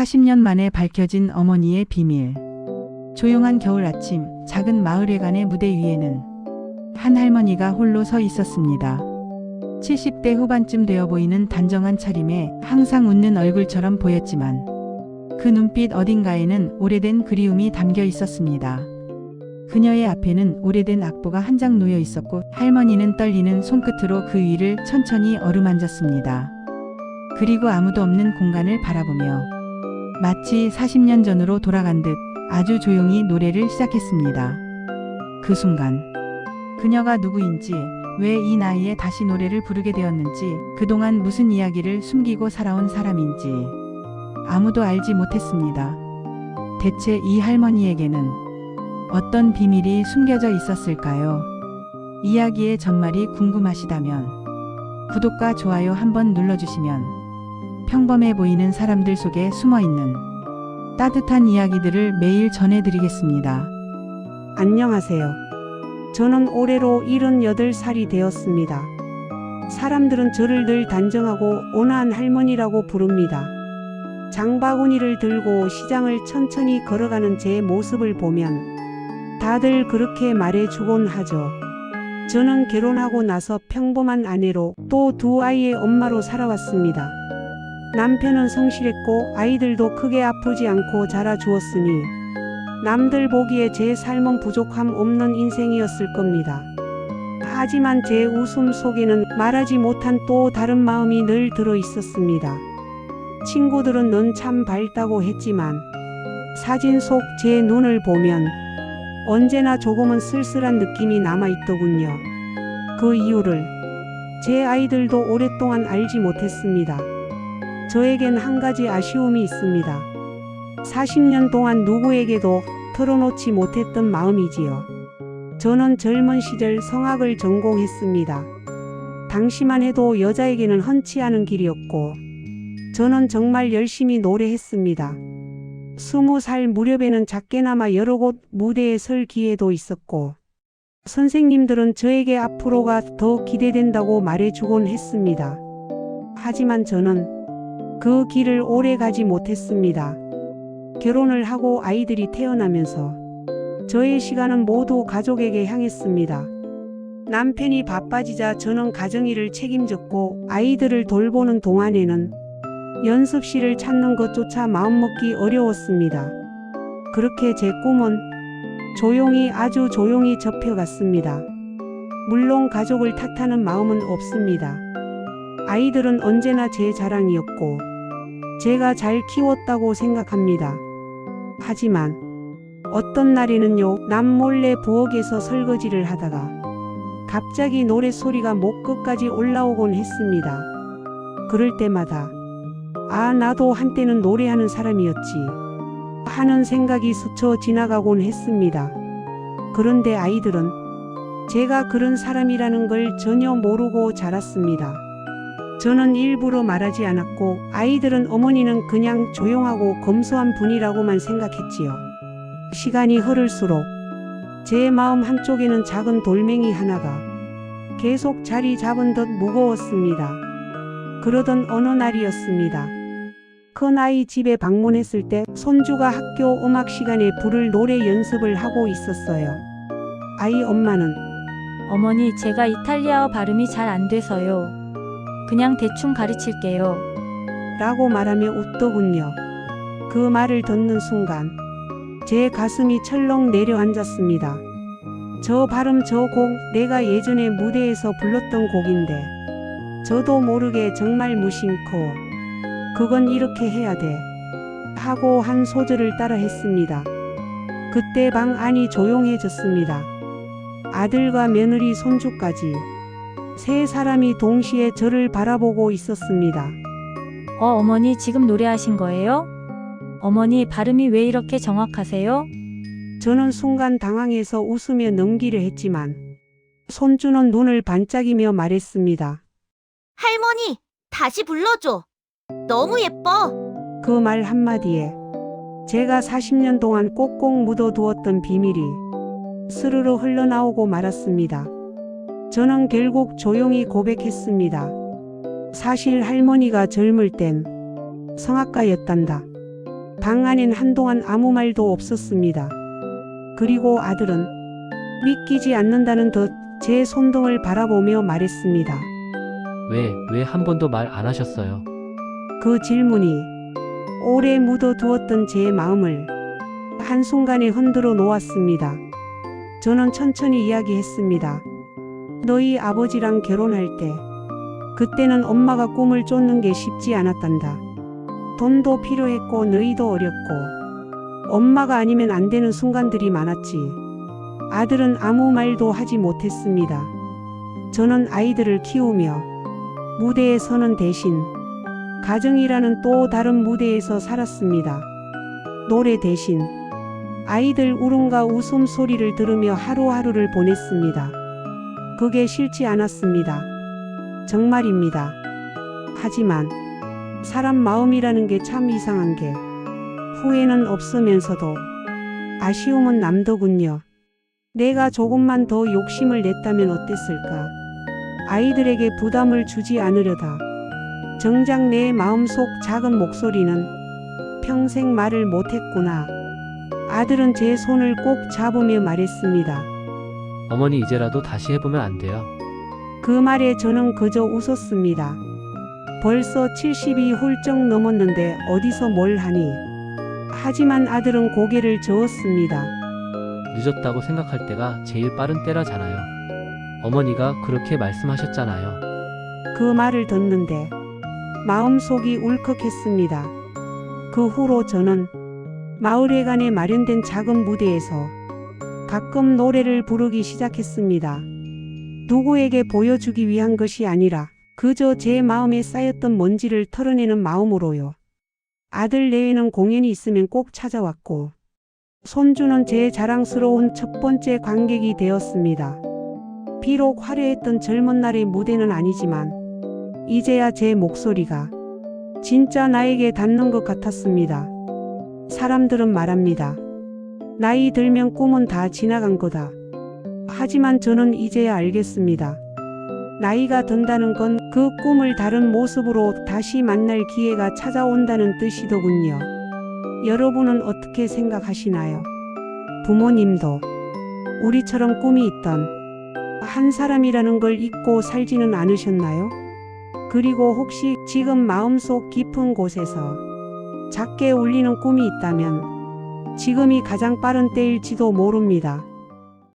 40년 만에 밝혀진 어머니의 비밀. 조용한 겨울 아침, 작은 마을회관의 무대 위에는 한 할머니가 홀로 서 있었습니다. 70대 후반쯤 되어 보이는 단정한 차림에 항상 웃는 얼굴처럼 보였지만 그 눈빛 어딘가에는 오래된 그리움이 담겨 있었습니다. 그녀의 앞에는 오래된 악보가 한 장 놓여 있었고 할머니는 떨리는 손끝으로 그 위를 천천히 어루만졌습니다. 그리고 아무도 없는 공간을 바라보며 마치 40년 전으로 돌아간 듯 아주 조용히 노래를 시작했습니다. 그 순간 그녀가 누구인지, 왜 이 나이에 다시 노래를 부르게 되었는지, 그동안 무슨 이야기를 숨기고 살아온 사람인지 아무도 알지 못했습니다. 대체 이 할머니에게는 어떤 비밀이 숨겨져 있었을까요? 이야기의 전말이 궁금하시다면 구독과 좋아요 한번 눌러주시면 평범해 보이는 사람들 속에 숨어있는 따뜻한 이야기들을 매일 전해드리겠습니다. 안녕하세요. 저는 올해로 78살이 되었습니다. 사람들은 저를 늘 단정하고 온화한 할머니라고 부릅니다. 장바구니를 들고 시장을 천천히 걸어가는 제 모습을 보면 다들 그렇게 말해주곤 하죠. 저는 결혼하고 나서 평범한 아내로 또 두 아이의 엄마로 살아왔습니다. 남편은 성실했고 아이들도 크게 아프지 않고 자라주었으니 남들 보기에 제 삶은 부족함 없는 인생이었을 겁니다. 하지만 제 웃음 속에는 말하지 못한 또 다른 마음이 늘 들어 있었습니다. 친구들은 넌 참 밝다고 했지만 사진 속 제 눈을 보면 언제나 조금은 쓸쓸한 느낌이 남아있더군요. 그 이유를 제 아이들도 오랫동안 알지 못했습니다. 저에겐 한 가지 아쉬움이 있습니다. 40년 동안 누구에게도 털어놓지 못했던 마음이지요. 저는 젊은 시절 성악을 전공했습니다. 당시만 해도 여자에게는 흔치 않은 길이었고 저는 정말 열심히 노래했습니다. 20살 무렵에는 작게나마 여러 곳 무대에 설 기회도 있었고 선생님들은 저에게 앞으로가 더 기대된다고 말해주곤 했습니다. 하지만 저는 그 길을 오래 가지 못했습니다. 결혼을 하고 아이들이 태어나면서 저의 시간은 모두 가족에게 향했습니다. 남편이 바빠지자 저는 가정일을 책임졌고 아이들을 돌보는 동안에는 연습실을 찾는 것조차 마음먹기 어려웠습니다. 그렇게 제 꿈은 조용히, 아주 조용히 접혀갔습니다. 물론 가족을 탓하는 마음은 없습니다. 아이들은 언제나 제 자랑이었고 제가 잘 키웠다고 생각합니다. 하지만 어떤 날에는요, 남몰래 부엌에서 설거지를 하다가 갑자기 노랫소리가 목 끝까지 올라오곤 했습니다. 그럴 때마다 아, 나도 한때는 노래하는 사람이었지 하는 생각이 스쳐 지나가곤 했습니다. 그런데 아이들은 제가 그런 사람이라는 걸 전혀 모르고 자랐습니다. 저는 일부러 말하지 않았고 아이들은 어머니는 그냥 조용하고 검소한 분이라고만 생각했지요. 시간이 흐를수록 제 마음 한쪽에는 작은 돌멩이 하나가 계속 자리 잡은 듯 무거웠습니다. 그러던 어느 날이었습니다. 큰아이 집에 방문했을 때 손주가 학교 음악 시간에 부를 노래 연습을 하고 있었어요. 아이 엄마는 어머니, 제가 이탈리아어 발음이 잘 안 돼서요. 그냥 대충 가르칠게요. 라고 말하며 웃더군요. 그 말을 듣는 순간 제 가슴이 철렁 내려앉았습니다. 저 발음, 저 곡, 내가 예전에 무대에서 불렀던 곡인데 저도 모르게 정말 무심코 그건 이렇게 해야 돼 하고 한 소절을 따라 했습니다. 그때 방 안이 조용해졌습니다. 아들과 며느리, 손주까지 세 사람이 동시에 저를 바라보고 있었습니다. 어머니, 지금 노래하신 거예요? 어머니, 발음이 왜 이렇게 정확하세요? 저는 순간 당황해서 웃으며 넘기려 했지만 손주는 눈을 반짝이며 말했습니다. 할머니, 다시 불러줘. 너무 예뻐. 그 말 한마디에 제가 40년 동안 꼭꼭 묻어두었던 비밀이 스르르 흘러나오고 말았습니다. 저는 결국 조용히 고백했습니다. 사실 할머니가 젊을 땐 성악가였단다. 방 안엔 한동안 아무 말도 없었습니다. 그리고 아들은 믿기지 않는다는 듯 제 손등을 바라보며 말했습니다. 왜 한 번도 말 안 하셨어요? 그 질문이 오래 묻어두었던 제 마음을 한순간에 흔들어 놓았습니다. 저는 천천히 이야기했습니다. 너희 아버지랑 결혼할 때 그때는 엄마가 꿈을 쫓는 게 쉽지 않았단다. 돈도 필요했고 너희도 어렸고 엄마가 아니면 안 되는 순간들이 많았지. 아들은 아무 말도 하지 못했습니다. 저는 아이들을 키우며 무대에 서는 대신 가정이라는 또 다른 무대에서 살았습니다. 노래 대신 아이들 울음과 웃음소리를 들으며 하루하루를 보냈습니다. 그게 싫지 않았습니다. 정말입니다. 하지만 사람 마음이라는 게 참 이상한 게 후회는 없으면서도 아쉬움은 남더군요. 내가 조금만 더 욕심을 냈다면 어땠을까? 아이들에게 부담을 주지 않으려다 정작 내 마음속 작은 목소리는 평생 말을 못했구나. 아들은 제 손을 꼭 잡으며 말했습니다. 어머니 이제라도 다시 해보면 안 돼요? 그 말에 저는 그저 웃었습니다. 벌써 70이 훌쩍 넘었는데 어디서 뭘 하니? 하지만 아들은 고개를 저었습니다. 늦었다고 생각할 때가 제일 빠른 때라잖아요. 어머니가 그렇게 말씀하셨잖아요. 그 말을 듣는데 마음속이 울컥했습니다. 그 후로 저는 마을회관에 마련된 작은 무대에서 가끔 노래를 부르기 시작했습니다. 누구에게 보여주기 위한 것이 아니라 그저 제 마음에 쌓였던 먼지를 털어내는 마음으로요. 아들 내외는 공연이 있으면 꼭 찾아왔고 손주는 제 자랑스러운 첫 번째 관객이 되었습니다. 비록 화려했던 젊은 날의 무대는 아니지만 이제야 제 목소리가 진짜 나에게 닿는 것 같았습니다. 사람들은 말합니다. 나이 들면 꿈은 다 지나간 거다. 하지만 저는 이제야 알겠습니다. 나이가 든다는 건 그 꿈을 다른 모습으로 다시 만날 기회가 찾아온다는 뜻이더군요. 여러분은 어떻게 생각하시나요? 부모님도 우리처럼 꿈이 있던 한 사람이라는 걸 잊고 살지는 않으셨나요? 그리고 혹시 지금 마음속 깊은 곳에서 작게 울리는 꿈이 있다면 지금이 가장 빠른 때일지도 모릅니다.